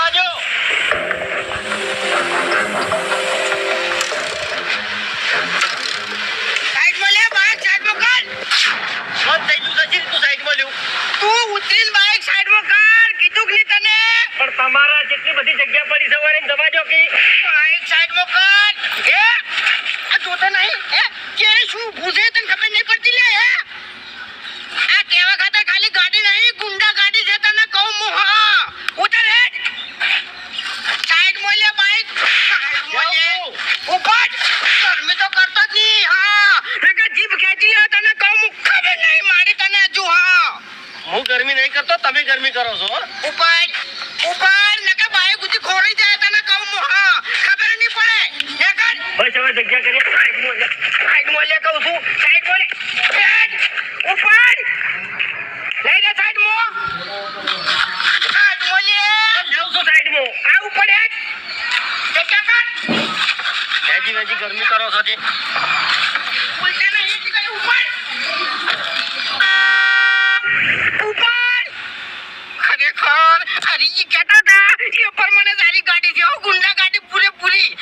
જવા દો. સાઈડમાં લે બાઈક સાઈડમાં કર. બંધ થઈ ગયું સચિન, તું સાઈડમાં લ્યો. તું ઉતરીને બાઈક સાઈડમાં કર. કીધું કે નહીં તને? પણ તમારા જેટલી બધી જગ્યા પડી સવારે જવા દો કે બાઈક સાઈડમાં કર. હે આ જોતો નહીં હે કે શું ભૂસે તને ખબર નહીં પડતી લે હે આ કેવા ખાતે ખાલી ગાડી નહીં ગુંડા ગાડી છે તને કહું હું હા ઉતર હે સાઈડમાં લે બાઈક સાઈડમાં લે ઉપર ગરમી તો કરતો જ નહીં હા નકર જીભ ખેંચી લે તને કહું હું ખબર નહીં મારી તને હજુ હા હું ગરમી નહીં કરતો, તમે ગરમી કરો છો. ઉપર ઉપર નકર બાઈક ઉધી ખોરી જાય તને કહું હું હા ખબર નહીં પડે હે કર બસ હવે જગ્યા કરીએ. સાઈડમાં લે કહું છું સાઈડમાં લે હેડ ઉપર લઈ લે સાઈડમાં સાઈડમાં લે જાઉં છું સાઈડમાં. આ ઉપર હેડ જગ્યા કર વેજી ગરમી કરો છો જે. ઉલટા નહીં કઈ ઉપર ઉપર ખરેખર હરીજી કહેતા હતા એ ઉપર મને સારી ગાડી છે